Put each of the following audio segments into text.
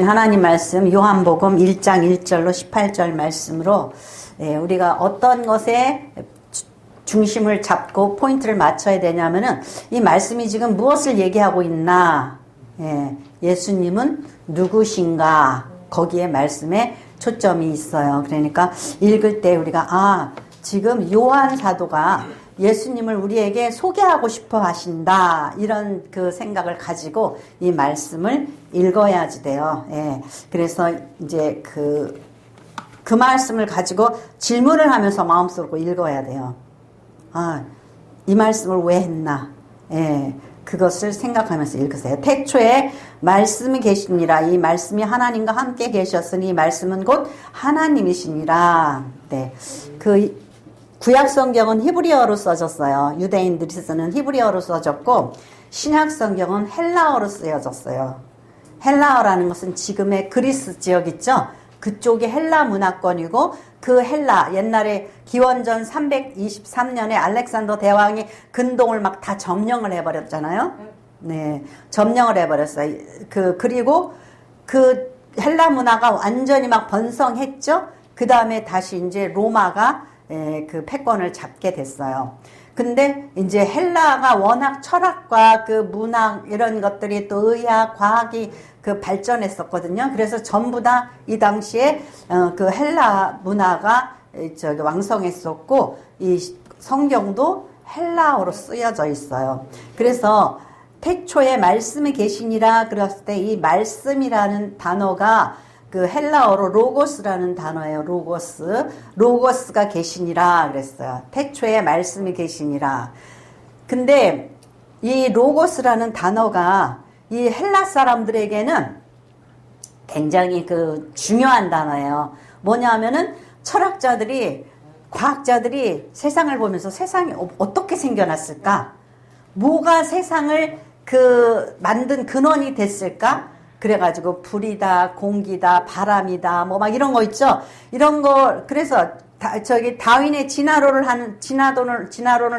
하나님 말씀 요한복음 1장 1절로 18절 말씀으로 우리가 어떤 것에 중심을 잡고 포인트를 맞춰야 되냐면은 이 말씀이 지금 무엇을 얘기하고 있나, 예수님은 누구신가, 거기에 말씀에 초점이 있어요. 그러니까 읽을 때 우리가 지금 요한 사도가 예수님을 우리에게 소개하고 싶어 하신다, 이런 그 생각을 가지고 이 말씀을 읽어야지 돼요. 그래서 이제 그 말씀을 가지고 질문을 하면서 마음속으로 읽어야 돼요. 이 말씀을 왜 했나? 그것을 생각하면서 읽으세요. 태초에 말씀이 계시니라. 이 말씀이 하나님과 함께 계셨으니 이 말씀은 곧 하나님이시니라. 그 구약 성경은 히브리어로 써졌어요. 유대인들이 쓰는 히브리어로 써졌고, 신약 성경은 헬라어로 쓰여졌어요. 헬라어라는 것은 지금의 그리스 지역 있죠? 그쪽이 헬라 문화권이고, 그 헬라, 옛날에 기원전 323년에 알렉산더 대왕이 근동을 막 다 점령을 해버렸잖아요. 점령을 해버렸어요. 그리고 그 헬라 문화가 완전히 막 번성했죠. 그 다음에 다시 이제 로마가 그 패권을 잡게 됐어요. 근데 이제 헬라가 워낙 철학과 그 문학 이런 것들이 또 의학, 과학이 그 발전했었거든요. 그래서 전부 다 이 당시에 그 헬라 문화가 왕성했었고, 이 성경도 헬라어로 쓰여져 있어요. 그래서 태초에 말씀이 계시니라 그랬을 때 이 말씀이라는 단어가 그 헬라어로 로고스라는 단어예요. 로고스가 계시니라 그랬어요. 태초에 말씀이 계시니라. 근데 이 로고스라는 단어가 이 헬라 사람들에게는 굉장히 그 중요한 단어예요. 뭐냐면은 철학자들이, 과학자들이 세상을 보면서 세상이 어떻게 생겨났을까? 뭐가 세상을 만든 근원이 됐을까? 그래가지고 불이다, 공기다, 바람이다, 뭐 막 이런 거 있죠. 이런 거, 그래서 다윈의 진화론을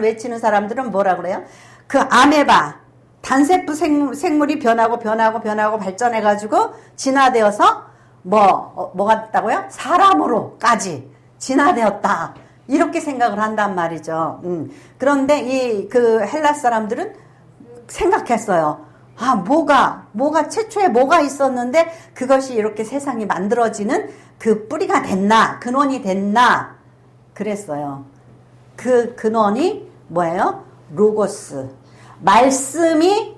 외치는 사람들은 뭐라 그래요? 그 아메바, 단세포 생물이 변하고 발전해가지고 진화되어서 뭐가 됐다고요? 사람으로까지 진화되었다. 이렇게 생각을 한단 말이죠. 그런데 그 헬라 사람들은 생각했어요. 최초에 뭐가 있었는데 그것이 이렇게 세상이 만들어지는 그 뿌리가 됐나, 근원이 됐나, 그랬어요. 그 근원이 뭐예요? 로고스. 말씀이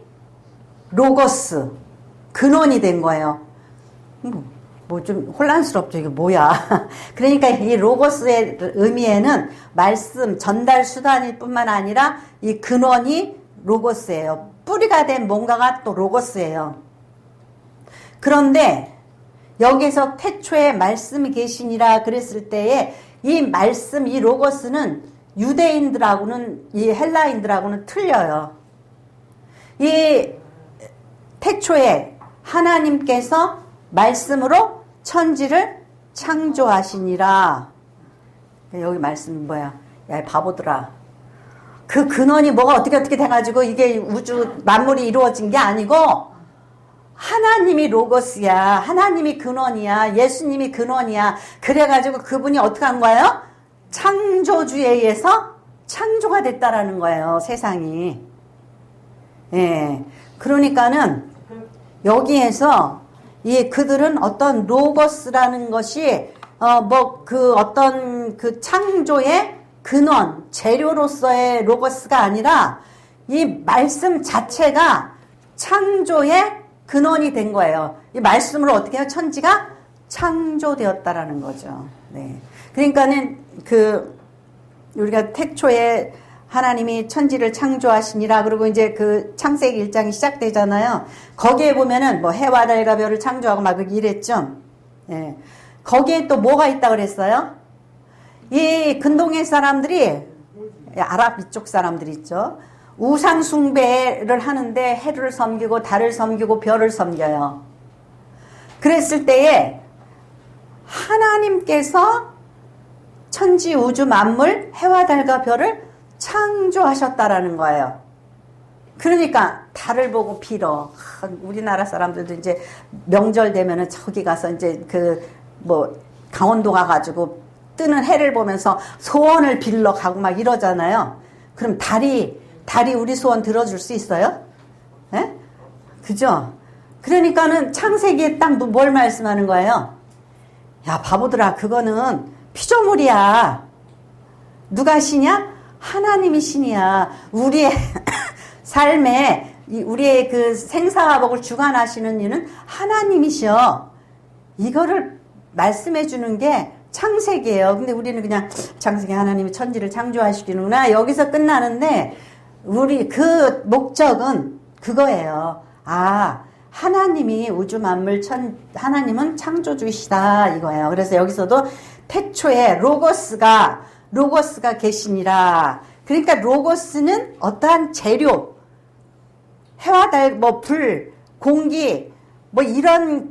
로고스, 근원이 된 거예요. 뭐 좀 혼란스럽죠. 이게 뭐야. 그러니까 이 로고스의 의미에는 말씀, 전달 수단일 뿐만 아니라 이 근원이 로고스예요. 뿌리가 된 뭔가가 또 로고스예요. 그런데 여기서 태초에 말씀이 계시니라 그랬을 때에 이 말씀, 이 로고스는 유대인들하고는, 이 헬라인들하고는 틀려요. 이 태초에 하나님께서 말씀으로 천지를 창조하시니라. 여기 말씀이 뭐야? 야, 바보들아. 그 근원이 뭐가 어떻게 돼가지고 이게 우주 만물이 이루어진 게 아니고 하나님이 로고스야. 하나님이 근원이야. 예수님이 근원이야. 그래가지고 그분이 어떻게 한 거예요? 창조주에 의해서 창조가 됐다라는 거예요. 세상이. 그러니까는 여기에서 그들은 어떤 로고스라는 것이 어떤 그 창조의 근원, 재료로서의 로고스가 아니라 이 말씀 자체가 창조의 근원이 된 거예요. 이 말씀으로 어떻게 해요? 천지가 창조되었다라는 거죠. 그러니까는 우리가 태초에 하나님이 천지를 창조하시니라, 그리고 이제 그 창세기 1장이 시작되잖아요. 거기에 보면은 뭐 해와 달과 별을 창조하고 막 이랬죠. 거기에 또 뭐가 있다 그랬어요? 이 근동의 사람들이, 아랍 이쪽 사람들이 있죠. 우상 숭배를 하는데 해를 섬기고 달을 섬기고 별을 섬겨요. 그랬을 때에 하나님께서 천지 우주 만물 해와 달과 별을 창조하셨다라는 거예요. 그러니까 달을 보고 빌어. 우리나라 사람들도 이제 명절 되면은 저기 가서 이제 강원도 가가지고 뜨는 해를 보면서 소원을 빌러 가고 막 이러잖아요. 그럼 달이 우리 소원 들어줄 수 있어요? 예? 그죠? 그러니까는 창세기에 딱 뭘 말씀하는 거예요? 야, 바보들아, 그거는 피조물이야. 누가 신이야? 하나님이 신이야. 우리의 삶에, 우리의 그 생사화복을 주관하시는 이는 하나님이셔. 이거를 말씀해 주는 게 창세기예요. 근데 우리는 그냥 창세기 하나님이 천지를 창조하시기는구나. 여기서 끝나는데, 우리 그 목적은 그거예요. 아, 하나님이 우주 만물 하나님은 창조주이시다 이거예요. 그래서 여기서도 태초에 로고스가 계시니라. 그러니까 로고스는 어떠한 재료, 해와 달, 불, 공기,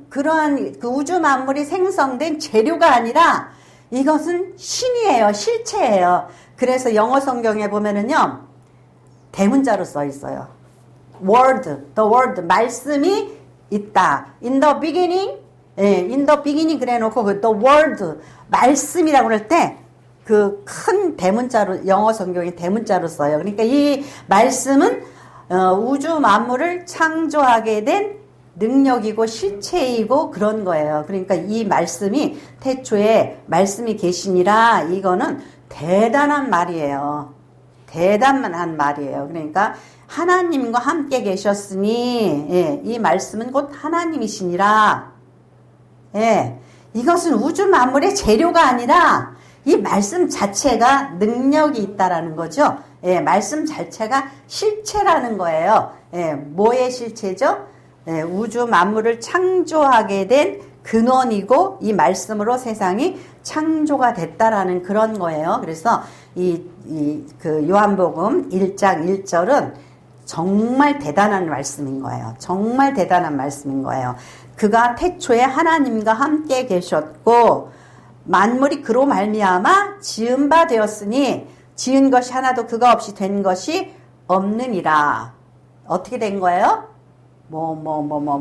그러한 그 우주 만물이 생성된 재료가 아니라 이것은 신이에요. 실체예요. 그래서 영어 성경에 보면은요, 대문자로 써 있어요. the word, 말씀이 있다. in the beginning 그래 놓고 the word, 말씀이라고 그럴 때 그 큰 대문자로, 영어 성경이 대문자로 써요. 그러니까 이 말씀은 우주 만물을 창조하게 된 능력이고 실체이고 그런 거예요. 그러니까 이 말씀이 태초에 말씀이 계시니라, 이거는 대단한 말이에요. 대단한 말이에요. 그러니까 하나님과 함께 계셨으니, 예, 이 말씀은 곧 하나님이시니라. 예, 이것은 우주 만물의 재료가 아니라 이 말씀 자체가 능력이 있다라는 거죠. 예, 말씀 자체가 실체라는 거예요. 예, 뭐의 실체죠? 예, 우주 만물을 창조하게 된 근원이고 이 말씀으로 세상이 창조가 됐다라는 그런 거예요. 그래서 그 요한복음 1장 1절은 정말 대단한 말씀인 거예요. 정말 대단한 말씀인 거예요. 그가 태초에 하나님과 함께 계셨고 만물이 그로 말미암아 지은 바 되었으니 지은 것이 하나도 그가 없이 된 것이 없느니라. 어떻게 된 거예요?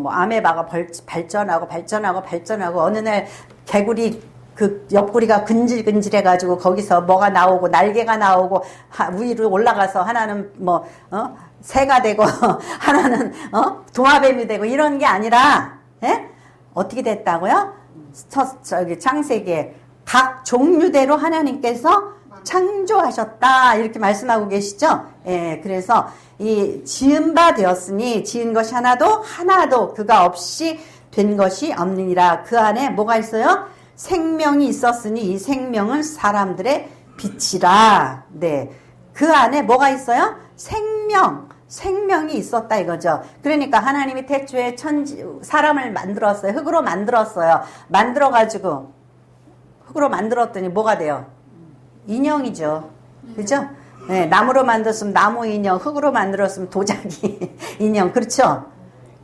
아메바가 발전하고 어느 날 개구리 그 옆구리가 근질근질해가지고 거기서 뭐가 나오고 날개가 나오고 위로 올라가서 하나는 새가 되고 하나는 도마뱀이 되고 이런 게 아니라, 예? 어떻게 됐다고요? 창세기에 각 종류대로 하나님께서 창조하셨다 이렇게 말씀하고 계시죠. 예, 그래서 이 지은 바 되었으니 지은 것이 하나도 그가 없이 된 것이 없느니라. 그 안에 뭐가 있어요? 생명이 있었으니 이 생명은 사람들의 빛이라. 네, 그 안에 뭐가 있어요? 생명이 있었다 이거죠. 그러니까 하나님이 태초에 사람을 만들었어요. 흙으로 만들었어요. 만들어가지고 흙으로 만들었더니 뭐가 돼요? 인형이죠. 그죠? 네, 나무로 만들었으면 나무 인형, 흙으로 만들었으면 도자기 인형. 그렇죠?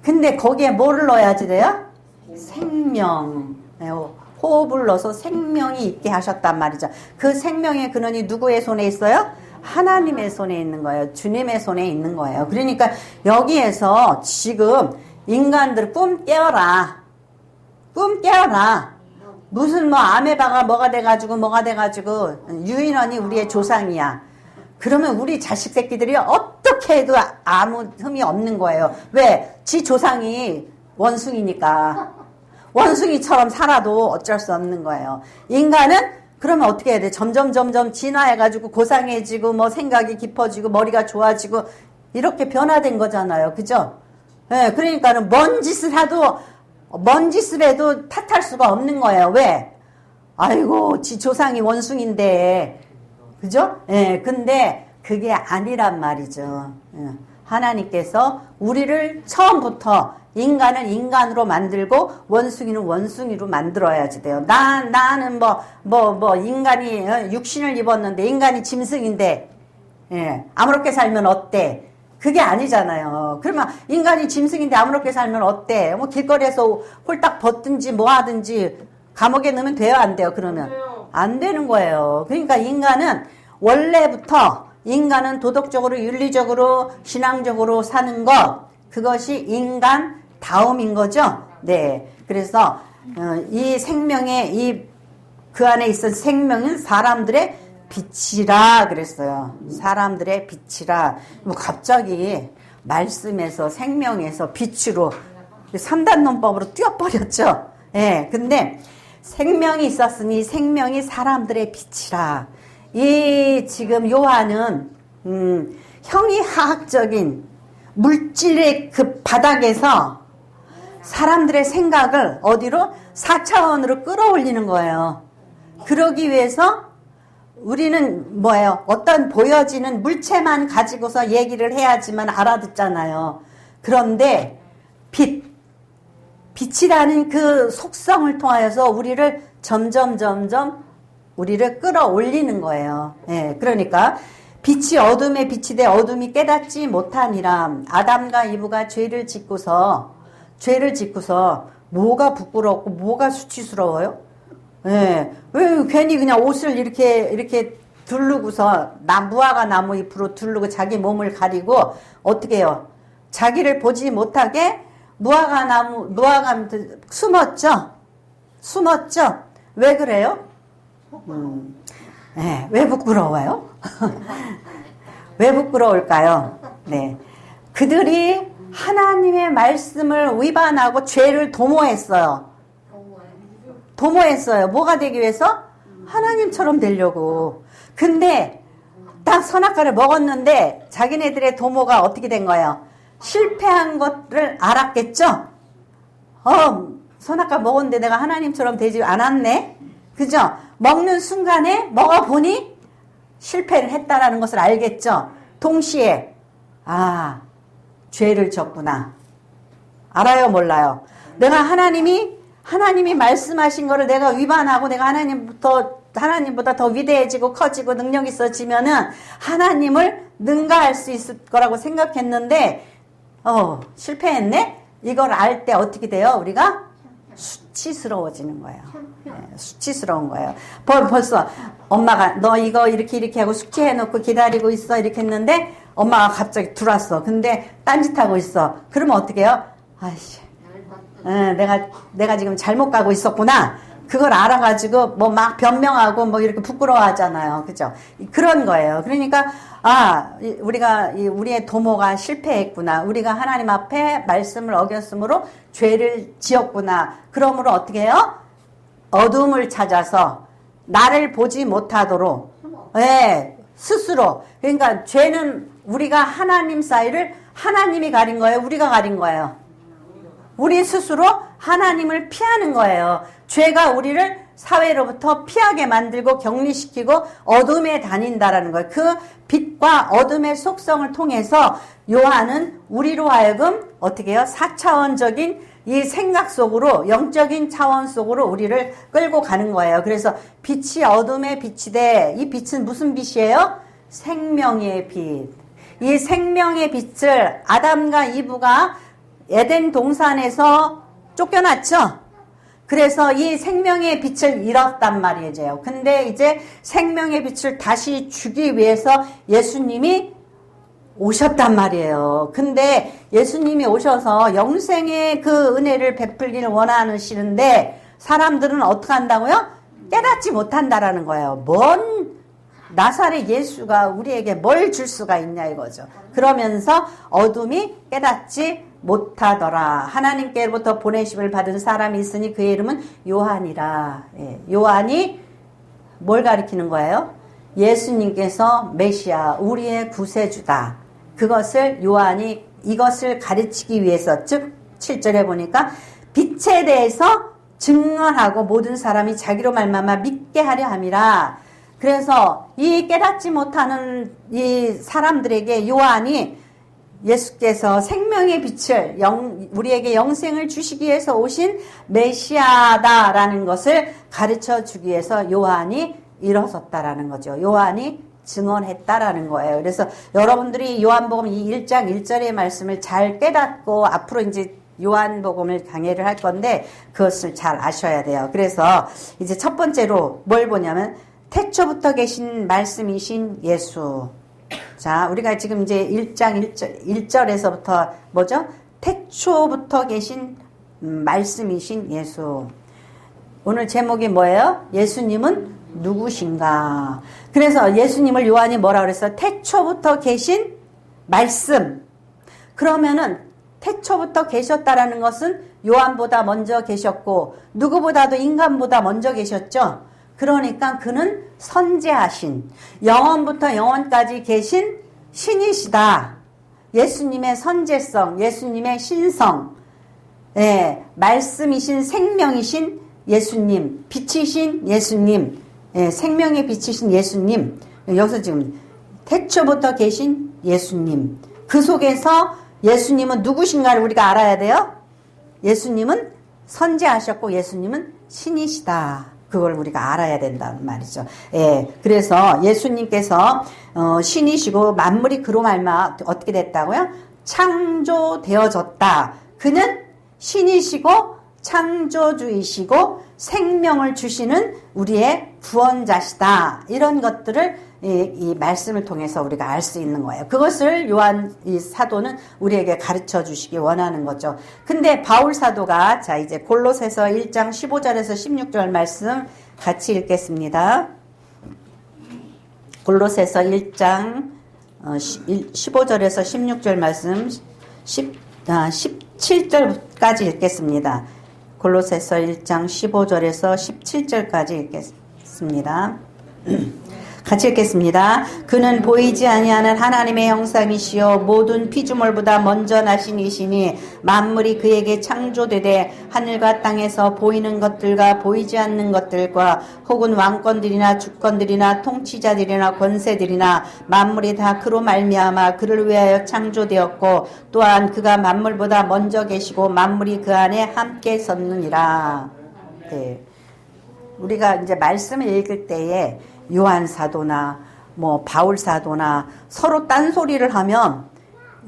근데 거기에 뭐를 넣어야지 돼요? 생명. 네, 호흡을 넣어서 생명이 있게 하셨단 말이죠. 그 생명의 근원이 누구의 손에 있어요? 하나님의 손에 있는 거예요. 주님의 손에 있는 거예요. 그러니까 여기에서 지금 인간들 꿈 깨어라. 무슨 아메바가 뭐가 돼가지고 유인원이 우리의 조상이야. 그러면 우리 자식 새끼들이 어떻게 해도 아무 흠이 없는 거예요. 왜? 지 조상이 원숭이니까. 원숭이처럼 살아도 어쩔 수 없는 거예요. 인간은 그러면 어떻게 해야 돼? 점점 진화해가지고 고상해지고 생각이 깊어지고 머리가 좋아지고 이렇게 변화된 거잖아요. 그죠? 예, 그러니까는 먼 짓을 해도 탓할 수가 없는 거예요. 왜? 아이고, 지 조상이 원숭인데. 그죠? 예, 근데 그게 아니란 말이죠. 예, 하나님께서 우리를 처음부터 인간은 인간으로 만들고 원숭이는 원숭이로 만들어야지 돼요. 나는 인간이 육신을 입었는데 인간이 짐승인데, 예, 아무렇게 살면 어때? 그게 아니잖아요. 그러면 인간이 짐승인데 아무렇게 살면 어때? 길거리에서 홀딱 벗든지 하든지 감옥에 넣으면 돼요, 안 돼요? 그러면 안 되는 거예요. 그러니까 인간은 원래부터 인간은 도덕적으로, 윤리적으로, 신앙적으로 사는 것, 그것이 인간다움인 거죠. 네. 그래서 이 생명의 그 안에 있던 생명은 사람들의 빛이라 그랬어요. 사람들의 빛이라. 뭐 갑자기 말씀에서 생명에서 빛으로 3단 논법으로 뛰어버렸죠. 예. 근데 생명이 있었으니 생명이 사람들의 빛이라. 이 지금 요한은 형이하학적인 물질의 그 바닥에서 사람들의 생각을 어디로? 4차원으로 끌어올리는 거예요. 그러기 위해서 우리는 뭐예요? 어떤 보여지는 물체만 가지고서 얘기를 해야지만 알아듣잖아요. 그런데 빛이라는 그 속성을 통하여서 우리를 점점 우리를 끌어올리는 거예요. 예, 그러니까 빛이 어둠에 빛이 돼 어둠이 깨닫지 못하니라. 아담과 이브가 죄를 짓고서 뭐가 부끄럽고 뭐가 수치스러워요? 예, 왜 괜히 그냥 옷을 이렇게 두르고서 무화과 나무 잎으로 두르고 자기 몸을 가리고 어떻게 해요? 자기를 보지 못하게 무화과 숨었죠? 왜 그래요? 네, 왜 부끄러워요? 왜 부끄러울까요? 네. 그들이 하나님의 말씀을 위반하고 죄를 도모했어요. 뭐가 되기 위해서? 하나님처럼 되려고. 근데 딱 선악과를 먹었는데 자기네들의 도모가 어떻게 된 거예요? 실패한 것을 알았겠죠? 선악과 먹었는데 내가 하나님처럼 되지 않았네? 그죠? 먹는 순간에 먹어보니 실패를 했다라는 것을 알겠죠? 동시에 죄를 졌구나. 알아요? 몰라요? 내가 하나님이 말씀하신 거를 내가 위반하고 내가 하나님보다 더 위대해지고 커지고 능력 있어지면은 하나님을 능가할 수 있을 거라고 생각했는데 실패했네? 이걸 알 때 어떻게 돼요? 우리가 수치스러워지는 거예요. 네, 수치스러운 거예요. 벌써 엄마가 너 이거 이렇게 하고 숙제해놓고 기다리고 있어 이렇게 했는데 엄마가 갑자기 들어왔어. 근데 딴짓하고 있어. 그러면 어떻게 해요? 아이씨, 내가 지금 잘못 가고 있었구나. 그걸 알아가지고 뭐 막 변명하고 뭐 이렇게 부끄러워하잖아요. 그죠? 그런 거예요. 그러니까 우리의 도모가 실패했구나. 우리가 하나님 앞에 말씀을 어겼으므로 죄를 지었구나. 그러므로 어떻게 해요? 어둠을 찾아서 나를 보지 못하도록 스스로. 그러니까 죄는 우리가 하나님 사이를 하나님이 가린 거예요? 우리가 가린 거예요? 우리 스스로 하나님을 피하는 거예요. 죄가 우리를 사회로부터 피하게 만들고 격리시키고 어둠에 다닌다라는 거예요. 그 빛과 어둠의 속성을 통해서 요한은 우리로 하여금 어떻게 해요? 4차원적인 이 생각 속으로, 영적인 차원 속으로 우리를 끌고 가는 거예요. 그래서 빛이 어둠에 빛이 돼. 이 빛은 무슨 빛이에요? 생명의 빛. 이 생명의 빛을 아담과 이브가 에덴 동산에서 쫓겨났죠? 그래서 이 생명의 빛을 잃었단 말이에요. 근데 이제 생명의 빛을 다시 주기 위해서 예수님이 오셨단 말이에요. 근데 예수님이 오셔서 영생의 그 은혜를 베풀기를 원하시는데 사람들은 어떻게 한다고요? 깨닫지 못한다라는 거예요. 나사렛 예수가 우리에게 뭘 줄 수가 있냐 이거죠. 그러면서 어둠이 깨닫지 못하더라. 하나님께로부터 보내심을 받은 사람이 있으니 그의 이름은 요한이라. 요한이 뭘 가리키는 거예요? 예수님께서 메시아, 우리의 구세주다. 그것을 요한이 이것을 가르치기 위해서, 즉 7절에 보니까 빛에 대해서 증언하고 모든 사람이 자기로 말미암아 믿게 하려 함이라. 그래서 이 깨닫지 못하는 이 사람들에게 요한이 예수께서 생명의 빛을 우리에게 영생을 주시기 위해서 오신 메시아다라는 것을 가르쳐 주기 위해서 요한이 일어섰다라는 거죠. 요한이 증언했다라는 거예요. 그래서 여러분들이 요한복음 이 1장 1절의 말씀을 잘 깨닫고 앞으로 이제 요한복음을 강의를 할 건데 그것을 잘 아셔야 돼요. 그래서 이제 첫 번째로 뭘 보냐면 태초부터 계신 말씀이신 예수. 자, 우리가 지금 이제 1장 1절에서부터 뭐죠? 태초부터 계신 말씀이신 예수. 오늘 제목이 뭐예요? 예수님은 누구신가? 그래서 예수님을 요한이 뭐라 그랬어요? 태초부터 계신 말씀. 그러면은 태초부터 계셨다라는 것은 요한보다 먼저 계셨고 누구보다도 인간보다 먼저 계셨죠. 그러니까 그는 선지하신 영원부터 영원까지 계신 신이시다. 예수님의 선제성, 예수님의 신성, 예, 말씀이신 생명이신 예수님, 빛이신 예수님, 예, 생명의 빛이신 예수님. 여기서 지금 태초부터 계신 예수님. 그 속에서 예수님은 누구신가를 우리가 알아야 돼요. 예수님은 선지하셨고 예수님은 신이시다. 그걸 우리가 알아야 된다는 말이죠. 예, 그래서 예수님께서 신이시고 만물이 그로 말미암아 어떻게 됐다고요? 창조되어졌다. 그는 신이시고 창조주이시고 생명을 주시는 우리의 구원자시다. 이런 것들을 이 말씀을 통해서 우리가 알 수 있는 거예요. 그것을 요한 이 사도는 우리에게 가르쳐 주시기 원하는 거죠. 근데 바울 사도가 자 이제 골로새서 1장 15절에서 16절 말씀 같이 읽겠습니다. 골로새서 1장 15절에서 16절 말씀 17절까지 읽겠습니다. 골로새서 1장 15절에서 17절까지 읽겠습니다. 같이 읽겠습니다. 그는 보이지 아니하는 하나님의 형상이시요 모든 피조물보다 먼저 나신 이시니 만물이 그에게 창조되되 하늘과 땅에서 보이는 것들과 보이지 않는 것들과 혹은 왕권들이나 주권들이나 통치자들이나 권세들이나 만물이 다 그로 말미암아 그를 위하여 창조되었고 또한 그가 만물보다 먼저 계시고 만물이 그 안에 함께 섰느니라. 네. 우리가 이제 말씀을 읽을 때에 요한 사도나 뭐 바울 사도나 서로 딴소리를 하면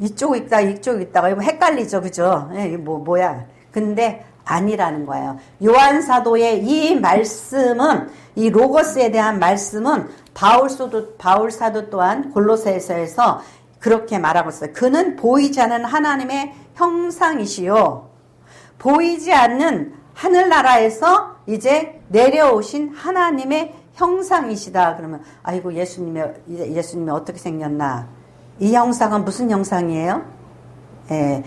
이쪽 있다 이쪽 있다가 헷갈리죠. 그죠? 뭐야. 근데 아니라는 거예요. 요한 사도의 이 말씀은 이 로고스에 대한 말씀은 바울 사도 또한 골로새서에서 그렇게 말하고 있어요. 그는 보이지 않는 하나님의 형상이시요 보이지 않는 하늘나라에서 이제 내려오신 하나님의 형상이시다. 그러면 아이고 예수님이 어떻게 생겼나? 이 형상은 무슨 형상이에요? 예,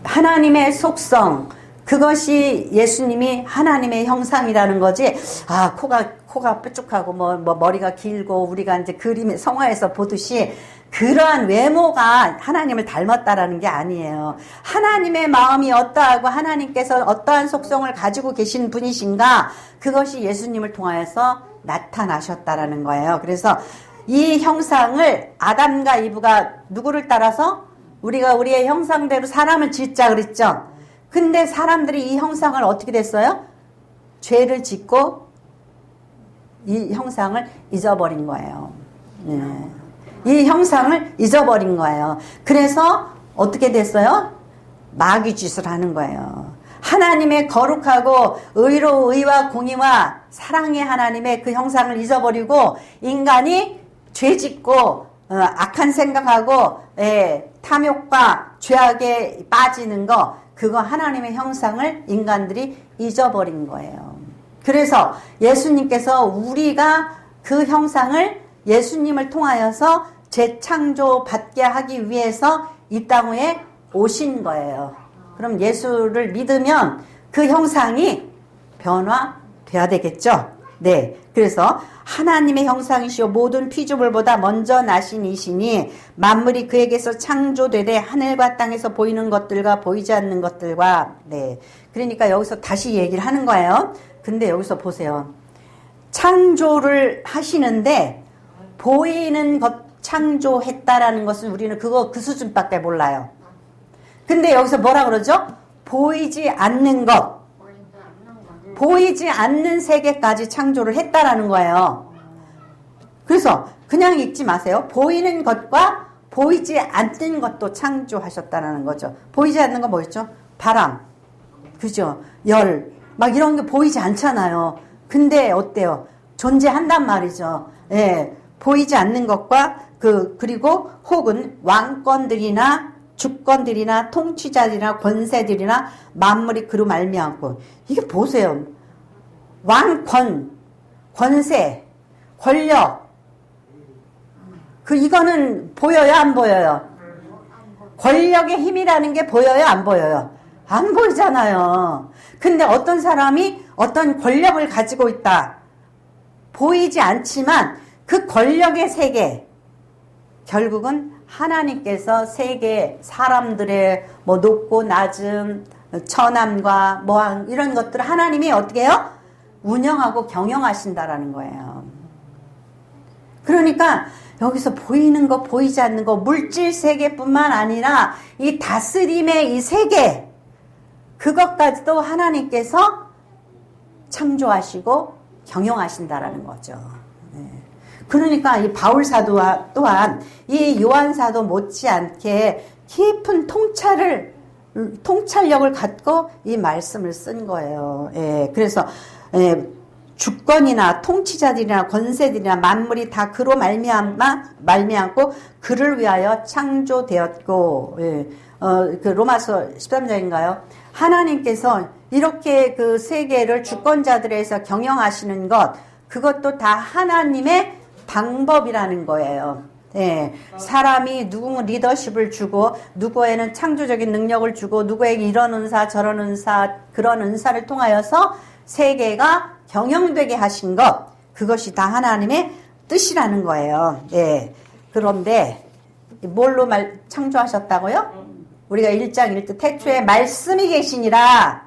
하나님의 속성. 그것이 예수님이 하나님의 형상이라는 거지. 아, 코가 뾰족하고 뭐 머리가 길고 우리가 이제 그림의 성화에서 보듯이 그러한 외모가 하나님을 닮았다라는 게 아니에요. 하나님의 마음이 어떠하고 하나님께서 어떠한 속성을 가지고 계신 분이신가? 그것이 예수님을 통하여서 나타나셨다라는 거예요. 그래서 이 형상을 아담과 이브가 누구를 따라서 우리가 우리의 형상대로 사람을 짓자 그랬죠. 근데 사람들이 이 형상을 어떻게 됐어요? 죄를 짓고 이 형상을 잊어버린 거예요. 네. 이 형상을 잊어버린 거예요. 그래서 어떻게 됐어요? 마귀 짓을 하는 거예요. 하나님의 거룩하고 의와 공의와 사랑의 하나님의 그 형상을 잊어버리고 인간이 죄짓고 악한 생각하고 탐욕과 죄악에 빠지는 거 그거 하나님의 형상을 인간들이 잊어버린 거예요. 그래서 예수님께서 우리가 그 형상을 예수님을 통하여서 재창조받게 하기 위해서 이 땅에 오신 거예요. 그럼 예수를 믿으면 그 형상이 변화돼야 되겠죠. 네, 그래서 하나님의 형상이시오 모든 피조물보다 먼저 나신 이시니 만물이 그에게서 창조되되 하늘과 땅에서 보이는 것들과 보이지 않는 것들과 네, 그러니까 여기서 다시 얘기를 하는 거예요. 근데 여기서 보세요. 창조를 하시는데 보이는 것 창조했다라는 것은 우리는 그 수준밖에 몰라요. 근데 여기서 뭐라 그러죠? 보이지 않는 것, 보이지 않는 세계까지 창조를 했다라는 거예요. 그래서 그냥 읽지 마세요. 보이는 것과 보이지 않는 것도 창조하셨다는 거죠. 보이지 않는 거 뭐였죠? 바람, 그죠? 열, 막 이런 게 보이지 않잖아요. 근데 어때요? 존재한단 말이죠. 예, 보이지 않는 것과 그리고 혹은 왕권들이나 주권들이나 통치자들이나 권세들이나 만물이 그로 말미암고. 이게 보세요. 왕권, 권세, 권력. 이거는 보여요, 안 보여요? 권력의 힘이라는 게 보여요, 안 보여요? 안 보이잖아요. 근데 어떤 사람이 어떤 권력을 가지고 있다. 보이지 않지만 그 권력의 세계, 결국은 하나님께서 세계 사람들의 뭐 높고 낮음, 천함과 모함 이런 것들을 하나님이 어떻게 해요? 운영하고 경영하신다라는 거예요. 그러니까 여기서 보이는 거 보이지 않는 거 물질 세계뿐만 아니라 이 다스림의 이 세계 그것까지도 하나님께서 창조하시고 경영하신다라는 거죠. 그러니까 이 바울 사도 또한 이 요한 사도 못지않게 깊은 통찰력을 갖고 이 말씀을 쓴 거예요. 그래서 주권이나 통치자들이나 권세들이나 만물이 다 그로 말미암고 그를 위하여 창조되었고, 그 로마서 13장인가요? 하나님께서 이렇게 그 세계를 주권자들에서 경영하시는 것, 그것도 다 하나님의 방법이라는 거예요. 사람이 누구 리더십을 주고 누구에는 창조적인 능력을 주고 누구에게 이런 은사 저런 은사 그런 은사를 통하여서 세계가 경영되게 하신 것, 그것이 다 하나님의 뜻이라는 거예요. 그런데 뭘로 창조하셨다고요? 우리가 1장 1절 태초에 말씀이 계시니라.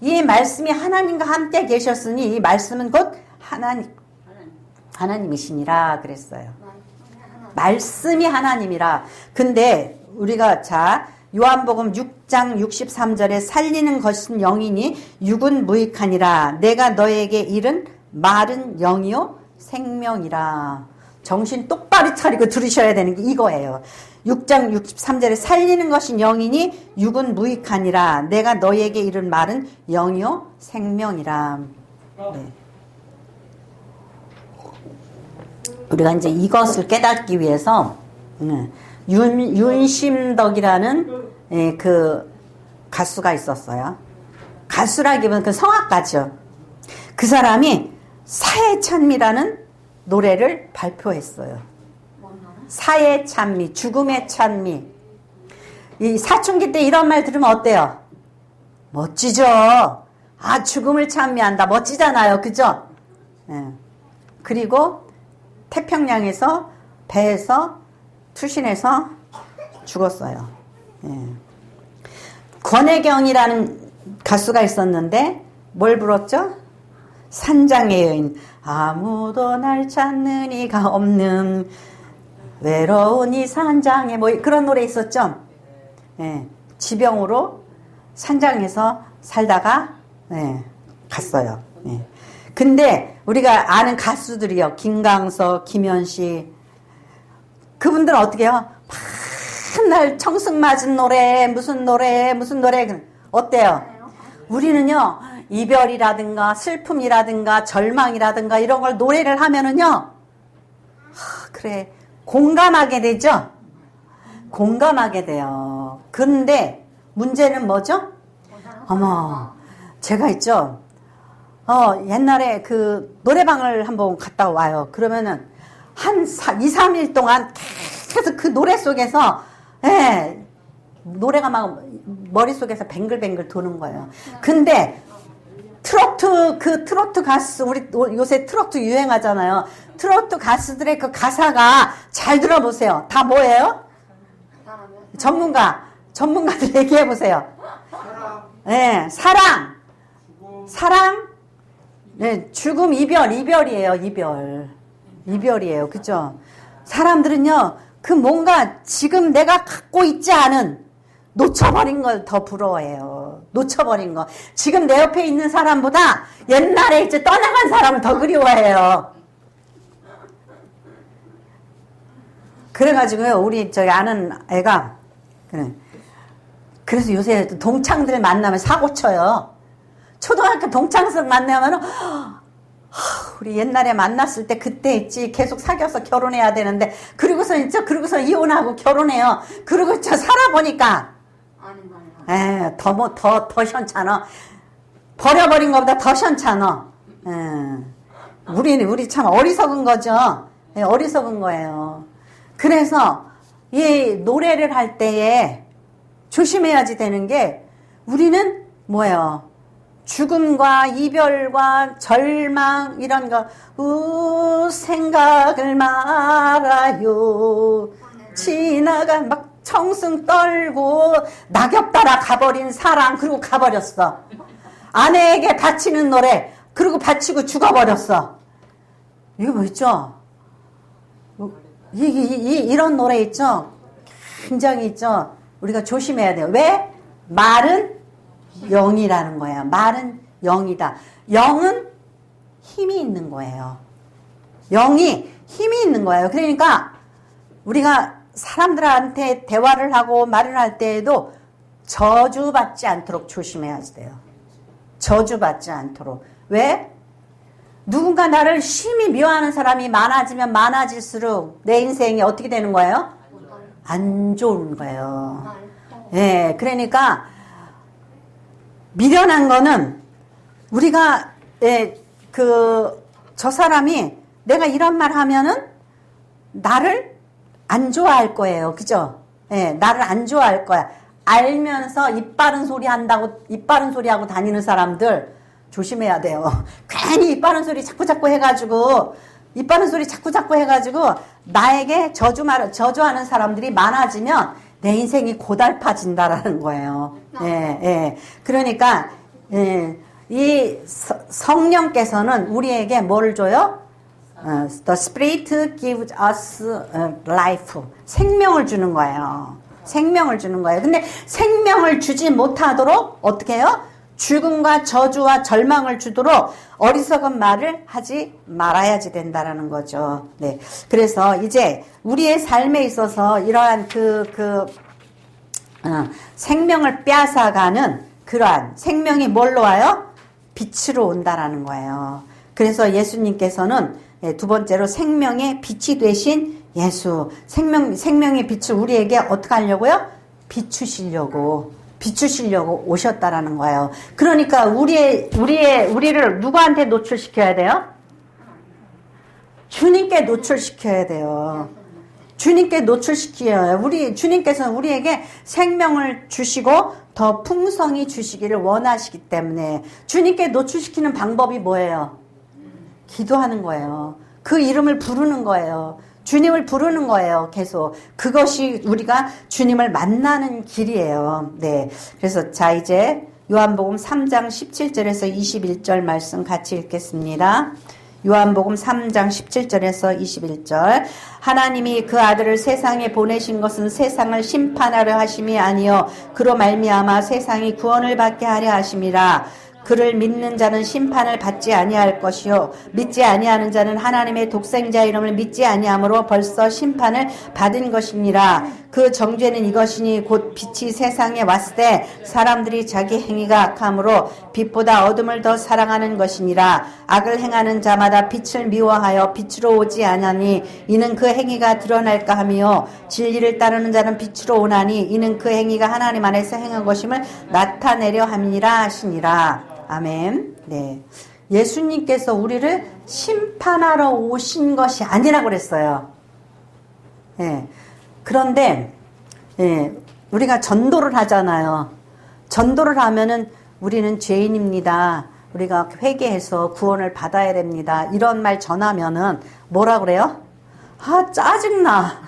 이 말씀이 하나님과 함께 계셨으니 이 말씀은 곧 하나님이시니라 그랬어요. 말씀이 하나님이라. 근데 우리가 요한복음 6장 63절에 살리는 것은 영이니 육은 무익하니라. 내가 너에게 이른 말은 영이요 생명이라. 정신 똑바로 차리고 들으셔야 되는 게 이거예요. 6장 63절에 살리는 것이 영이니 육은 무익하니라. 내가 너에게 이른 말은 영이요 생명이라. 우리가 이제 이것을 깨닫기 위해서 윤심덕이라는 그 가수가 있었어요. 가수라기보다는 그 성악가죠. 그 사람이 사의 찬미라는 노래를 발표했어요. 사의 찬미, 죽음의 찬미. 이 사춘기 때 이런 말 들으면 어때요? 멋지죠? 죽음을 찬미한다. 멋지잖아요. 그죠? 그리고 태평양에서 배에서 투신해서 죽었어요. 권혜경이라는 가수가 있었는데 뭘 불렀죠? 산장의 여인. 아무도 날 찾는 이가 없는 외로운 이 산장에 뭐 그런 노래 있었죠? 지병으로 산장에서 살다가 갔어요. 근데 우리가 아는 가수들이요. 김광석, 김현식. 그분들은 어떻게 해요? 맨날 청승맞은 노래, 무슨 노래. 어때요? 우리는요, 이별이라든가 슬픔이라든가 절망이라든가 이런 걸 노래를 하면은요, 그래, 공감하게 되죠? 공감하게 돼요. 근데 문제는 뭐죠? 어머, 제가 있죠? 옛날에 그 노래방을 한번 갔다 와요. 그러면은 한 2, 3일 동안 계속 그 노래 속에서, 노래가 막 머릿속에서 뱅글뱅글 도는 거예요. 근데 트로트 가수, 우리 요새 트로트 유행하잖아요. 트로트 가수들의 그 가사가 잘 들어보세요. 다 뭐예요? 전문가들 얘기해보세요. 사랑, 죽음, 이별이에요. 이별이에요. 그죠? 사람들은요, 그 뭔가 지금 내가 갖고 있지 않은 놓쳐버린 걸 더 부러워해요. 놓쳐버린 거. 지금 내 옆에 있는 사람보다 옛날에 이제 떠나간 사람을 더 그리워해요. 그래가지고요, 우리 저기 아는 애가, 그래서 요새 동창들 만나면 사고 쳐요. 초등학교 동창생 만나면은, 우리 옛날에 만났을 때 그때 있지. 계속 사귀어서 결혼해야 되는데. 그러고서 이혼하고 결혼해요. 그러고 살아보니까. 더 시원찮아. 버려버린 것보다 더 시원찮아. 우리 참 어리석은 거죠. 어리석은 거예요. 그래서 이 노래를 할 때에 조심해야지 되는 게 우리는 뭐예요? 죽음과 이별과 절망 이런 거 생각을 말아요. 지나가 막 청승 떨고 낙엽 따라 가버린 사랑 그리고 가버렸어. 아내에게 바치는 노래 그리고 바치고 죽어버렸어. 이거 뭐 있죠? 이런 노래 있죠? 굉장히 있죠? 우리가 조심해야 돼요. 왜? 말은 영이라는 거예요. 말은 영이다. 영은 힘이 있는 거예요. 영이 힘이 있는 거예요. 그러니까 우리가 사람들한테 대화를 하고 말을 할 때에도 저주받지 않도록 조심해야 돼요. 저주받지 않도록. 왜? 누군가 나를 심히 미워하는 사람이 많아지면 많아질수록 내 인생이 어떻게 되는 거예요? 안 좋은 거예요. 예, 그러니까 미련한 거는 우리가 저 사람이 내가 이런 말 하면은 나를 안 좋아할 거예요. 그죠? 예, 나를 안 좋아할 거야. 알면서 입 바른 소리 한다고 입 바른 소리 하고 다니는 사람들 조심해야 돼요. 괜히 입 바른 소리 자꾸 해가지고 나에게 저주하는 사람들이 많아지면 내 인생이 고달파진다라는 거예요. 예. 그러니까 이 성령께서는 우리에게 뭐를 줘요? The Spirit gives us life. 생명을 주는 거예요. 생명을 주는 거예요. 근데 생명을 주지 못하도록 어떻게 해요? 죽음과 저주와 절망을 주도록 어리석은 말을 하지 말아야지 된다라는 거죠. 네. 그래서 이제 우리의 삶에 있어서 이러한 생명을 빼앗아가는 그러한 생명이 뭘로 와요? 빛으로 온다라는 거예요. 그래서 예수님께서는 두 번째로 생명의 빛이 되신 예수, 생명의 빛을 우리에게 어떻게 하려고요? 비추시려고 오셨다라는 거예요. 그러니까 우리를 누구한테 노출시켜야 돼요? 주님께 노출시켜야 돼요. 주님께 노출시켜요. 주님께서는 우리에게 생명을 주시고 더 풍성히 주시기를 원하시기 때문에 주님께 노출시키는 방법이 뭐예요? 기도하는 거예요. 그 이름을 부르는 거예요. 주님을 부르는 거예요. 계속. 그것이 우리가 주님을 만나는 길이에요. 네. 그래서 자 이제 요한복음 3장 17절에서 21절 말씀 같이 읽겠습니다. 요한복음 3장 17절에서 21절. 하나님이 그 아들을 세상에 보내신 것은 세상을 심판하려 하심이 아니요 그로 말미암아 세상이 구원을 받게 하려 하심이라. 그를 믿는 자는 심판을 받지 아니할 것이요 믿지 아니하는 자는 하나님의 독생자 이름을 믿지 아니하므로 벌써 심판을 받은 것이니라. 그 정죄는 이것이니 곧 빛이 세상에 왔을 때 사람들이 자기 행위가 악함으로 빛보다 어둠을 더 사랑하는 것이니라. 악을 행하는 자마다 빛을 미워하여 빛으로 오지 아니하니 이는 그 행위가 드러날까 하며 진리를 따르는 자는 빛으로 오나니 이는 그 행위가 하나님 안에서 행한 것임을 나타내려 함이니라 하시니라. 아멘. 네. 예수님께서 우리를 심판하러 오신 것이 아니라고 그랬어요. 예. 그런데, 우리가 전도를 하잖아요. 전도를 하면은 우리는 죄인입니다. 우리가 회개해서 구원을 받아야 됩니다. 이런 말 전하면은 뭐라 그래요? 아, 짜증나.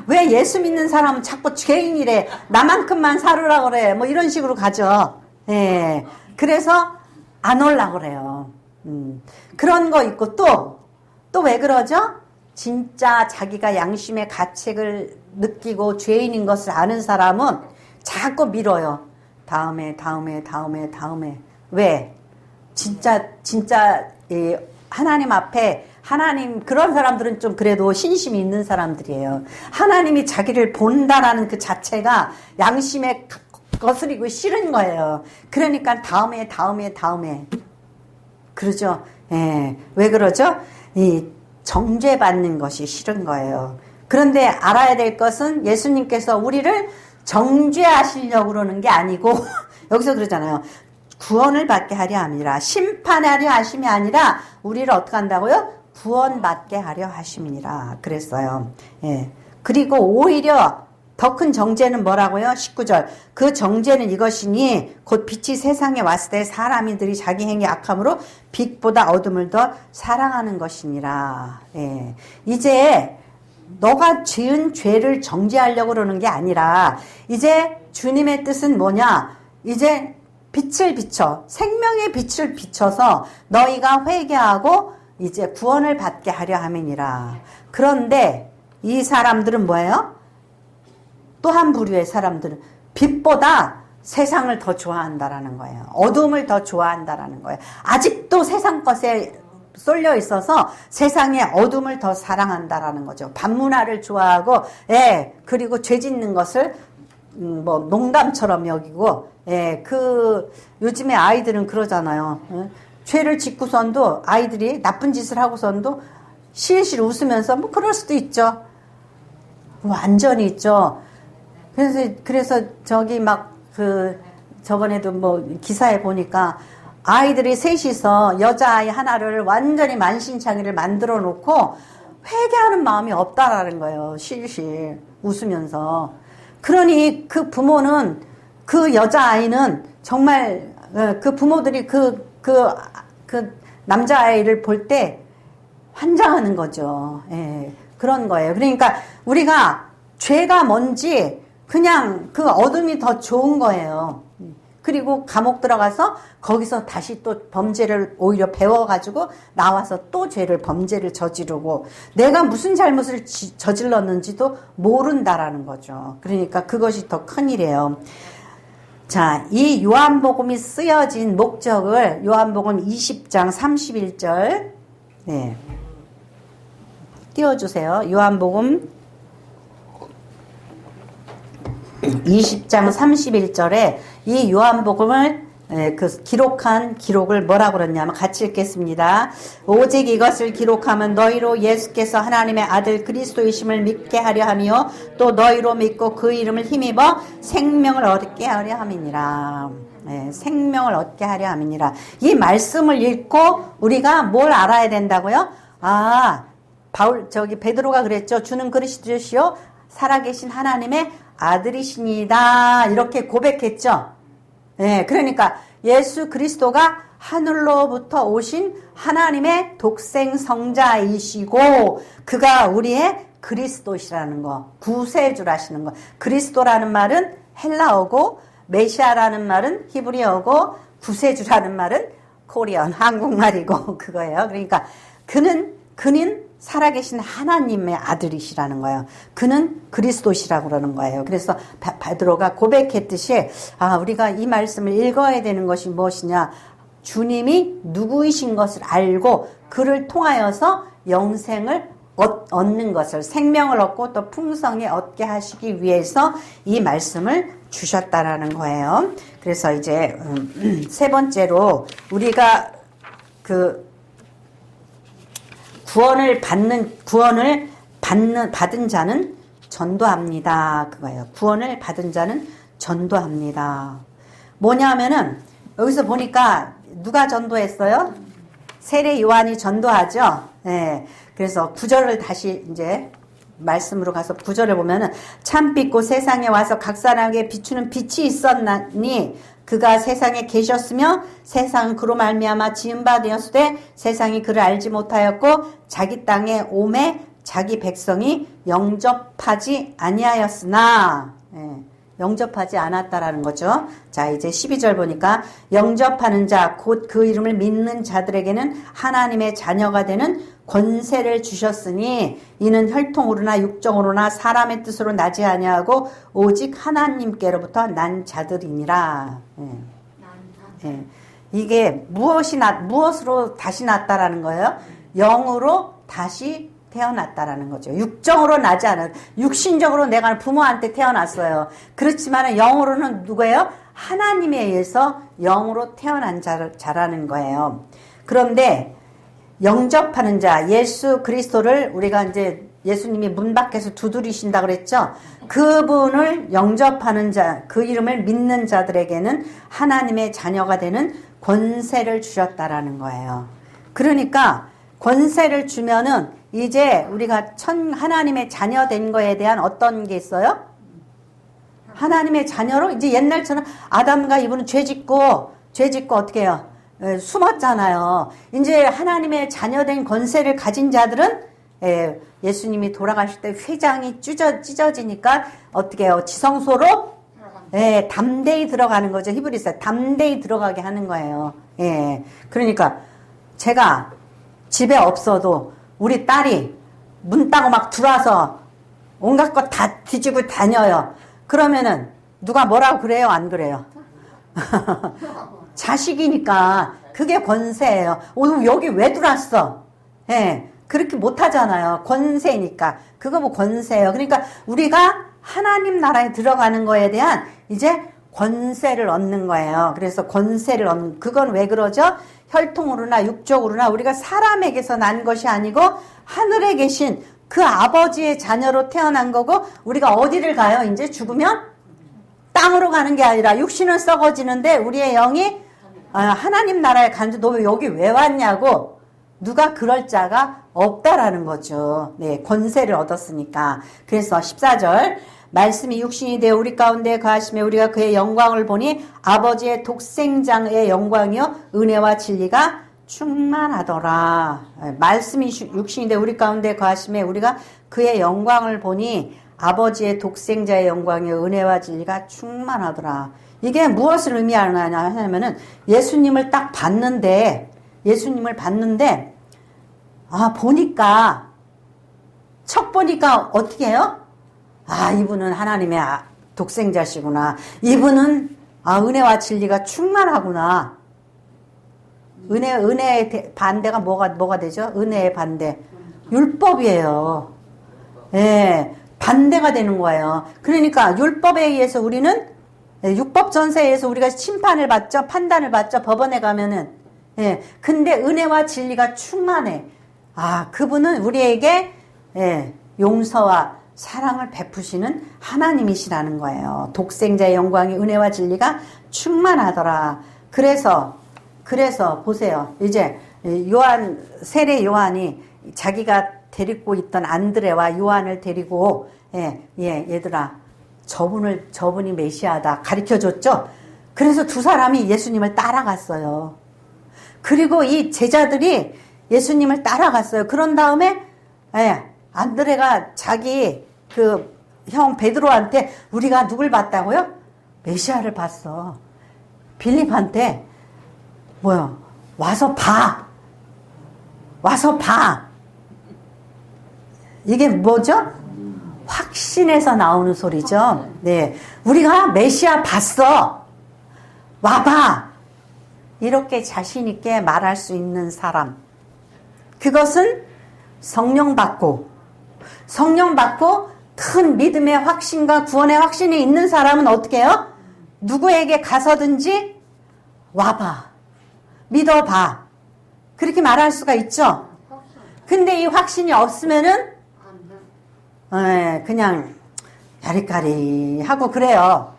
왜 예수 믿는 사람은 자꾸 죄인이래. 나만큼만 살으라 그래. 뭐 이런 식으로 가죠. 예. 그래서 안 올라고 그래요. 그런 거 있고 또 왜 그러죠? 진짜 자기가 양심의 가책을 느끼고 죄인인 것을 아는 사람은 자꾸 미뤄요. 다음에. 왜? 진짜 하나님 앞에 그런 사람들은 좀 그래도 신심이 있는 사람들이에요. 하나님이 자기를 본다라는 그 자체가 양심의 거스리고 싫은 거예요. 그러니까 다음에. 그러죠. 예, 왜 그러죠? 이 정죄받는 것이 싫은 거예요. 그런데 알아야 될 것은 예수님께서 우리를 정죄하시려고 그러는 게 아니고 여기서 그러잖아요. 구원을 받게 하려 함이라. 심판하려 하심이 아니라 우리를 어떻게 한다고요? 구원받게 하려 하심이니라 그랬어요. 예. 그리고 오히려 더 큰 정죄는 뭐라고요? 19절. 그 정죄는 이것이니 곧 빛이 세상에 왔을 때 사람들이 자기 행위 악함으로 빛보다 어둠을 더 사랑하는 것이니라. 예. 이제 너가 지은 죄를 정죄하려고 그러는 게 아니라 이제 주님의 뜻은 뭐냐? 이제 빛을 비춰 생명의 빛을 비춰서 너희가 회개하고 이제 구원을 받게 하려 함이니라. 그런데 이 사람들은 뭐예요? 또 한 부류의 사람들은 빛보다 세상을 더 좋아한다라는 거예요. 어둠을 더 좋아한다라는 거예요. 아직도 세상 것에 쏠려 있어서 세상의 어둠을 더 사랑한다라는 거죠. 반문화를 좋아하고, 예, 그리고 죄 짓는 것을 뭐 농담처럼 여기고, 예, 요즘에 아이들은 그러잖아요. 예? 죄를 짓고선도 아이들이 나쁜 짓을 하고선도 실실 웃으면서 뭐 그럴 수도 있죠. 완전히 있죠. 그래서 저기 저번에도 뭐 기사에 보니까 아이들이 셋이서 여자아이 하나를 완전히 만신창이를 만들어 놓고 회개하는 마음이 없다라는 거예요. 실실 웃으면서. 그러니 그 부모는 그 여자아이는 정말 그 부모들이 그 남자아이를 볼 때 환장하는 거죠. 예, 그런 거예요. 그러니까 우리가 죄가 뭔지 그냥 그 어둠이 더 좋은 거예요. 그리고 감옥 들어가서 거기서 다시 또 범죄를 오히려 배워가지고 나와서 또 범죄를 저지르고 내가 무슨 잘못을 저질렀는지도 모른다라는 거죠. 그러니까 그것이 더 큰일이에요. 자, 이 요한복음이 쓰여진 목적을 요한복음 20장 31절 네, 띄워주세요. 요한복음 20장 31절에 이 요한복음을 기록한 기록을 뭐라고 그러냐면 같이 읽겠습니다. 오직 이것을 기록하면 너희로 예수께서 하나님의 아들 그리스도이심을 믿게 하려 하며 또 너희로 믿고 그 이름을 힘입어 생명을 얻게 하려 함이니라. 네, 생명을 얻게 하려 함이니라. 이 말씀을 읽고 우리가 뭘 알아야 된다고요? 베드로가 그랬죠. 주는 그리스도시요 살아계신 하나님의 아들이시니다. 이렇게 고백했죠. 네, 그러니까 예수 그리스도가 하늘로부터 오신 하나님의 독생 성자이시고 그가 우리의 그리스도시라는 거, 구세주라시는 거. 그리스도라는 말은 헬라어고 메시아라는 말은 히브리어고 구세주라는 말은 코리안 한국말이고 그거예요. 그러니까 그는 살아계신 하나님의 아들이시라는 거예요. 그는 그리스도시라고 그러는 거예요. 그래서 베드로가 고백했듯이 우리가 이 말씀을 읽어야 되는 것이 무엇이냐. 주님이 누구이신 것을 알고 그를 통하여서 영생을 얻는 것을 생명을 얻고 또 풍성히 얻게 하시기 위해서 이 말씀을 주셨다라는 거예요. 그래서 이제 세 번째로 우리가 구원을 받은 자는 전도합니다. 그거예요. 구원을 받은 자는 전도합니다. 뭐냐면은 여기서 보니까 누가 전도했어요? 세례 요한이 전도하죠. 네. 그래서 9절을 다시 이제 말씀으로 가서 9절을 보면은 참빛고 세상에 와서 각사람에게 비추는 빛이 있었나니 그가 세상에 계셨으며 세상은 그로 말미암아 지은 바 되었으되 세상이 그를 알지 못하였고 자기 땅에 오매 자기 백성이 영접하지 아니하였으나 영접하지 않았다라는 거죠. 자, 이제 12절 보니까 영접하는 자 곧 그 이름을 믿는 자들에게는 하나님의 자녀가 되는 권세를 주셨으니 이는 혈통으로나 육정으로나 사람의 뜻으로 나지 아니하고 오직 하나님께로부터 난 자들이니라. 이게 무엇으로 다시 났다라는 거예요? 영으로 다시 태어났다라는 거죠. 육정으로 나지 않은, 육신적으로 내가 부모한테 태어났어요. 그렇지만 영으로는 누구예요? 하나님에 의해서 영으로 태어난 자라는 거예요. 그런데 영접하는 자, 예수 그리스도를 우리가 이제 예수님이 문 밖에서 두드리신다 그랬죠. 그분을 영접하는 자, 그 이름을 믿는 자들에게는 하나님의 자녀가 되는 권세를 주셨다라는 거예요. 그러니까 권세를 주면은 이제 우리가 하나님의 자녀 된 거에 대한 어떤 게 있어요? 하나님의 자녀로 이제 옛날처럼 아담과 이브는 죄 짓고 어떻게 해요? 숨었잖아요. 이제 하나님의 자녀된 권세를 가진 자들은 예수님이 돌아가실 때 휘장이 찢어지니까 어떻게 해요? 지성소로 담대히 들어가는 거죠. 히브리서 담대히 들어가게 하는 거예요. 그러니까 제가 집에 없어도 우리 딸이 문 따고 막 들어와서 온갖 것 다 뒤지고 다녀요. 그러면은 누가 뭐라고 그래요? 안 그래요? 자식이니까 그게 권세예요. 오늘 여기 왜 들어왔어? 그렇게 못하잖아요. 권세니까. 그거 뭐 권세예요. 그러니까 우리가 하나님 나라에 들어가는 거에 대한 이제 권세를 얻는 거예요. 그래서 권세를 얻는, 그건 왜 그러죠? 혈통으로나 육적으로나 우리가 사람에게서 난 것이 아니고 하늘에 계신 그 아버지의 자녀로 태어난 거고, 우리가 어디를 가요? 이제 죽으면 땅으로 가는 게 아니라 육신은 썩어지는데 우리의 영이 하나님 나라에 가는데 너 여기 왜 왔냐고 누가 그럴 자가 없다라는 거죠. 네, 권세를 얻었으니까. 그래서 14절 말씀이 육신이 되어 우리 가운데 거하시며 우리가 그의 영광을 보니 아버지의 독생자의 영광이요 은혜와 진리가 충만하더라. 말씀이 육신이 되어 우리 가운데 거하시며 우리가 그의 영광을 보니 아버지의 독생자의 영광이요 은혜와 진리가 충만하더라. 이게 무엇을 의미하느냐 하면은 예수님을 딱 봤는데 보니까 척 보니까 어떻게 해요? 이분은 하나님의 독생자시구나. 이분은 은혜와 진리가 충만하구나. 은혜의 반대가 뭐가 되죠? 은혜의 반대. 율법이에요. 반대가 되는 거예요. 그러니까 율법에 의해서 우리는 율법 전세에 의해서 우리가 심판을 받죠. 판단을 받죠. 법원에 가면은. 근데 은혜와 진리가 충만해. 그분은 우리에게 용서와 사랑을 베푸시는 하나님이시라는 거예요. 독생자의 영광이 은혜와 진리가 충만하더라. 그래서 보세요. 이제 세례 요한이 자기가 데리고 있던 안드레와 요한을 데리고 얘들아 저분이 메시아다 가르쳐줬죠. 그래서 두 사람이 예수님을 따라갔어요. 그리고 이 제자들이 예수님을 따라갔어요. 그런 다음에 안드레가 자기 그 형 베드로한테 우리가 누굴 봤다고요? 메시아를 봤어. 빌립한테 와서 봐. 이게 뭐죠? 확신에서 나오는 소리죠. 네, 우리가 메시아 봤어. 와봐. 이렇게 자신 있게 말할 수 있는 사람. 그것은 성령 받고 큰 믿음의 확신과 구원의 확신이 있는 사람은 어떻게 해요? 누구에게 가서든지 와봐. 믿어봐. 그렇게 말할 수가 있죠. 근데 이 확신이 없으면은 그냥 야리까리 하고 그래요.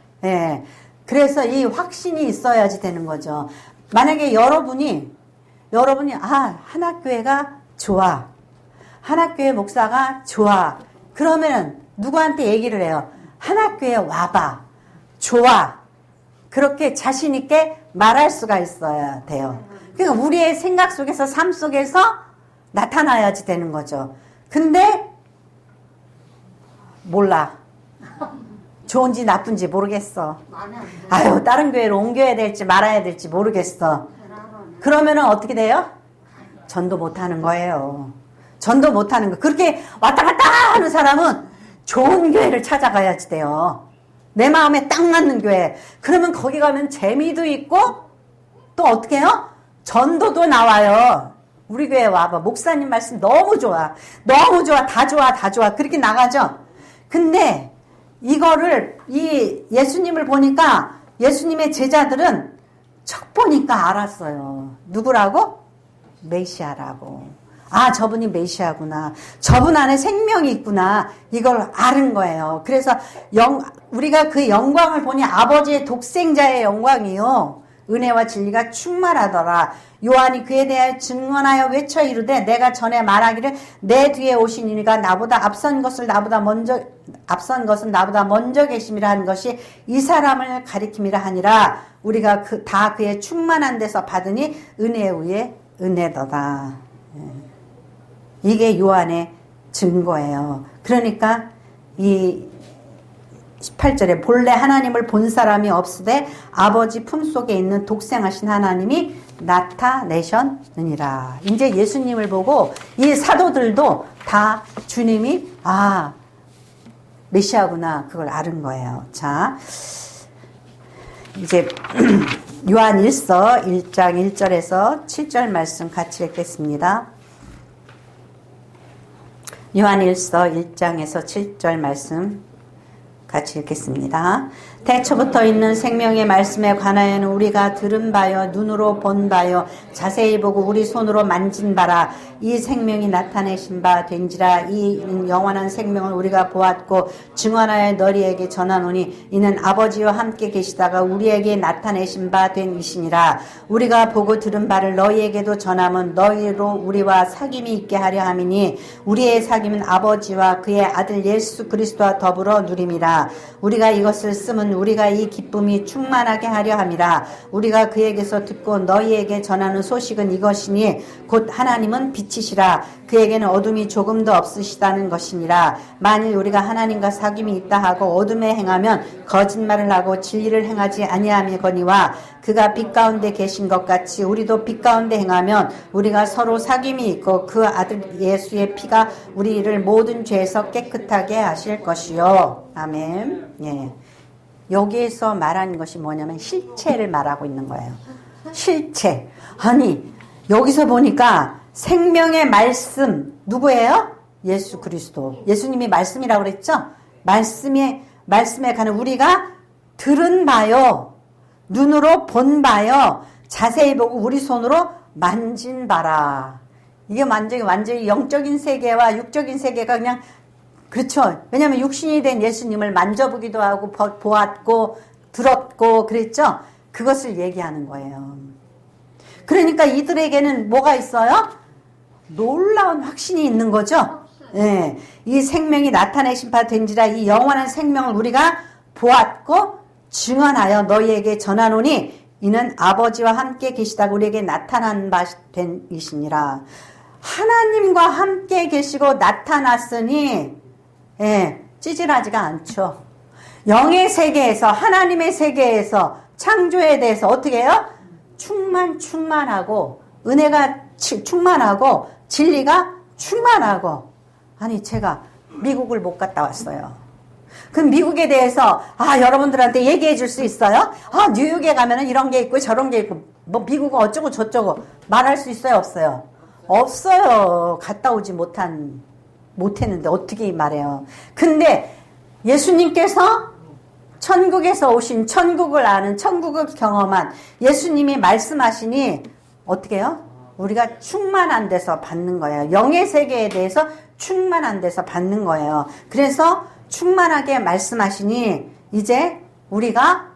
그래서 이 확신이 있어야지 되는 거죠. 만약에 여러분이 한학교회가 좋아. 한학교회 목사가 좋아. 그러면 누구한테 얘기를 해요? 한학교회 와봐. 좋아. 그렇게 자신 있게 말할 수가 있어야 돼요. 그러니까 우리의 생각 속에서 삶 속에서 나타나야지 되는 거죠. 근데 몰라. 좋은지 나쁜지 모르겠어. 다른 교회로 옮겨야 될지 말아야 될지 모르겠어. 그러면은 어떻게 돼요? 전도 못하는 거예요. 전도 못하는 거. 그렇게 왔다 갔다 하는 사람은 좋은 교회를 찾아가야지 돼요. 내 마음에 딱 맞는 교회. 그러면 거기 가면 재미도 있고 또 어떻게 해요? 전도도 나와요. 우리 교회 와봐. 목사님 말씀 너무 좋아. 너무 좋아. 다 좋아. 그렇게 나가죠. 근데 이 예수님을 보니까 예수님의 제자들은 척 보니까 알았어요. 누구라고? 메시아라고. 아, 저분이 메시아구나. 저분 안에 생명이 있구나. 이걸 아는 거예요. 그래서 우리가 그 영광을 보니 아버지의 독생자의 영광이요. 은혜와 진리가 충만하더라. 요한이 그에 대하여 증언하여 외쳐 이르되 내가 전에 말하기를 내 뒤에 오신 이가 나보다 앞선 것은 나보다 먼저 계심이라 한 것이 이 사람을 가리킴이라 하니라. 우리가 다 그의 충만한 데서 받으니 은혜 위에 은혜더다. 이게 요한의 증거예요. 그러니까 이 18절에 본래 하나님을 본 사람이 없으되 아버지 품속에 있는 독생하신 하나님이 나타내셨느니라. 이제 예수님을 보고 이 사도들도 다 주님이 메시아구나 그걸 아는 거예요. 자, 이제 요한 1서 1장 1절에서 7절 말씀 같이 읽겠습니다. 요한 1서 1장에서 7절 말씀 같이 읽겠습니다. 태초부터 있는 생명의 말씀에 관하여는 우리가 들은 바요 눈으로 본 바요 자세히 보고 우리 손으로 만진 바라. 이 생명이 나타내신 바 된지라. 이 영원한 생명을 우리가 보았고 증언하여 너희에게 전하노니 이는 아버지와 함께 계시다가 우리에게 나타내신 바 된 이시니라. 우리가 보고 들은 바를 너희에게도 전함은 너희로 우리와 사귐이 있게 하려 함이니 우리의 사귐은 아버지와 그의 아들 예수 그리스도와 더불어 누림이라. 우리가 이것을 쓰면 우리가 이 기쁨이 충만하게 하려 함이라. 우리가 그에게서 듣고 너희에게 전하는 소식은 이것이니 곧 하나님은 빛이시라. 그에게는 어둠이 조금도 없으시다는 것이니라. 만일 우리가 하나님과 사귐이 있다 하고 어둠에 행하면 거짓말을 하고 진리를 행하지 아니함이거니와 그가 빛 가운데 계신 것 같이 우리도 빛 가운데 행하면 우리가 서로 사귐이 있고 그 아들 예수의 피가 우리를 모든 죄에서 깨끗하게 하실 것이요. 아멘. 예. 여기에서 말하는 것이 뭐냐면 실체를 말하고 있는 거예요. 실체. 아니, 여기서 보니까 생명의 말씀 누구예요? 예수 그리스도. 예수님이 말씀이라고 그랬죠? 말씀에 가는 우리가 들은 바요, 눈으로 본 바요, 자세히 보고 우리 손으로 만진 바라. 이게 완전히 영적인 세계와 육적인 세계가 그냥 그렇죠. 왜냐하면 육신이 된 예수님을 만져보기도 하고 보았고 들었고 그랬죠. 그것을 얘기하는 거예요. 그러니까 이들에게는 뭐가 있어요? 놀라운 확신이 있는 거죠. 예, 이 생명이 나타내신 바 된지라. 이 영원한 생명을 우리가 보았고 증언하여 너희에게 전하노니 이는 아버지와 함께 계시다가 우리에게 나타난 바 된 이시니라. 하나님과 함께 계시고 나타났으니 찌질하지가 않죠. 영의 세계에서 하나님의 세계에서 창조에 대해서 어떻게 해요? 충만하고 은혜가 충만하고 진리가 충만하고. 아니 제가 미국을 못 갔다 왔어요. 그럼 미국에 대해서 여러분들한테 얘기해 줄 수 있어요? 뉴욕에 가면은 이런 게 있고 저런 게 있고 뭐 미국은 어쩌고 저쩌고 말할 수 있어요? 없어요? 없어요. 갔다 오지 못했는데 어떻게 말해요. 근데 예수님께서 천국에서 오신 천국을 아는 천국을 경험한 예수님이 말씀하시니 어떻게 해요? 우리가 충만한 데서 받는 거예요. 영의 세계에 대해서 충만한 데서 받는 거예요. 그래서 충만하게 말씀하시니 이제 우리가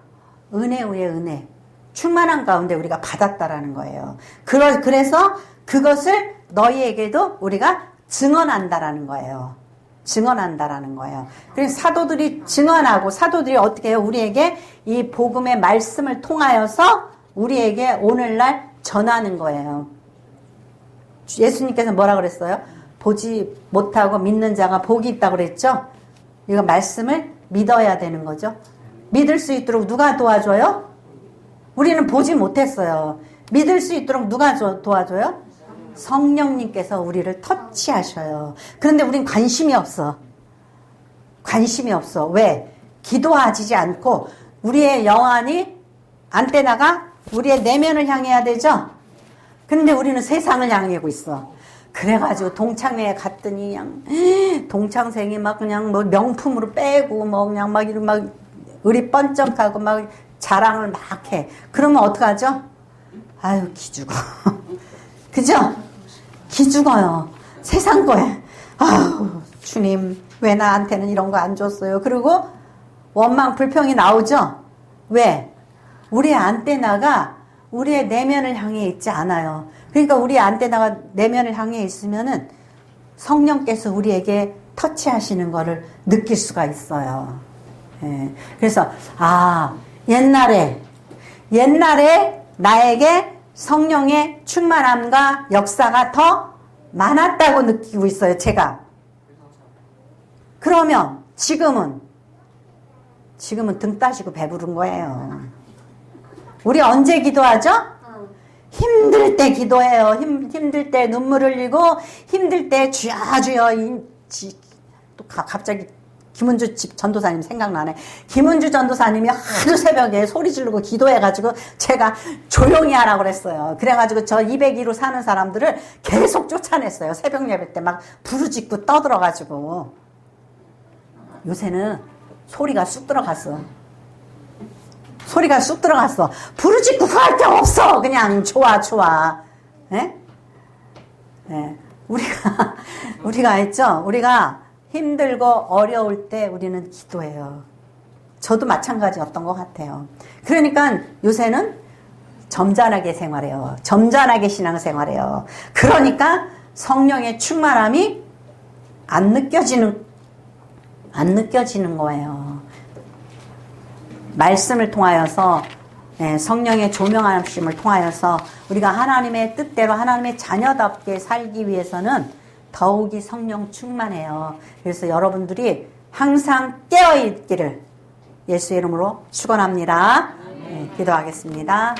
은혜 위에 은혜, 충만한 가운데 우리가 받았다라는 거예요. 그래서 그것을 너희에게도 우리가 증언한다라는 거예요. 증언한다라는 거예요. 그래서 사도들이 증언하고 사도들이 어떻게 해요? 우리에게 이 복음의 말씀을 통하여서 우리에게 오늘날 전하는 거예요. 예수님께서 뭐라 그랬어요? 보지 못하고 믿는 자가 복이 있다고 그랬죠? 이거 말씀을 믿어야 되는 거죠. 믿을 수 있도록 누가 도와줘요? 우리는 보지 못했어요. 믿을 수 있도록 누가 도와줘요? 성령님께서 우리를 터치하셔요. 그런데 우린 관심이 없어. 관심이 없어. 왜? 기도하지 않고 우리의 영안이 안테나가 우리의 내면을 향해야 되죠? 근데 우리는 세상을 향하고 있어. 그래가지고 동창회에 갔더니 그냥 동창생이 막 그냥 뭐 명품으로 빼고 뭐 그냥 막 이런 막 의리 번쩍하고 막 자랑을 막 해. 그러면 어떡하죠? 아유 기죽어. 그죠? 기죽어요. 세상 거에. 아우, 주님, 왜 나한테는 이런 거 안 줬어요? 그리고 원망, 불평이 나오죠? 왜? 우리의 안테나가 우리의 내면을 향해 있지 않아요. 그러니까 우리의 안테나가 내면을 향해 있으면은 성령께서 우리에게 터치하시는 거를 느낄 수가 있어요. 예. 그래서, 옛날에 나에게 성령의 충만함과 역사가 더 많았다고 느끼고 있어요, 제가. 그러면 지금은 등 따시고 배부른 거예요. 우리 언제 기도하죠? 힘들 때 기도해요. 힘들 때 눈물 흘리고, 힘들 때 주여 주여. 또 갑자기 김은주 전도사님 생각나네. 김은주 전도사님이 하루 새벽에 소리 지르고 기도해가지고 제가 조용히 하라고 그랬어요. 그래가지고 저 202로 사는 사람들을 계속 쫓아냈어요. 새벽 예배 때 막 부르짖고 떠들어가지고. 요새는 소리가 쑥 들어갔어. 부르짖고 구할 데 없어. 그냥 좋아. 예? 예. 우리가 했죠? 우리가 힘들고 어려울 때 우리는 기도해요. 저도 마찬가지였던 것 같아요. 그러니까 요새는 점잖하게 생활해요. 점잖하게 신앙생활해요. 그러니까 성령의 충만함이 안 느껴지는 거예요. 말씀을 통하여서, 성령의 조명하심을 통하여서 우리가 하나님의 뜻대로 하나님의 자녀답게 살기 위해서는 더욱이 성령 충만해요. 그래서 여러분들이 항상 깨어있기를 예수의 이름으로 축원합니다. 기도하겠습니다.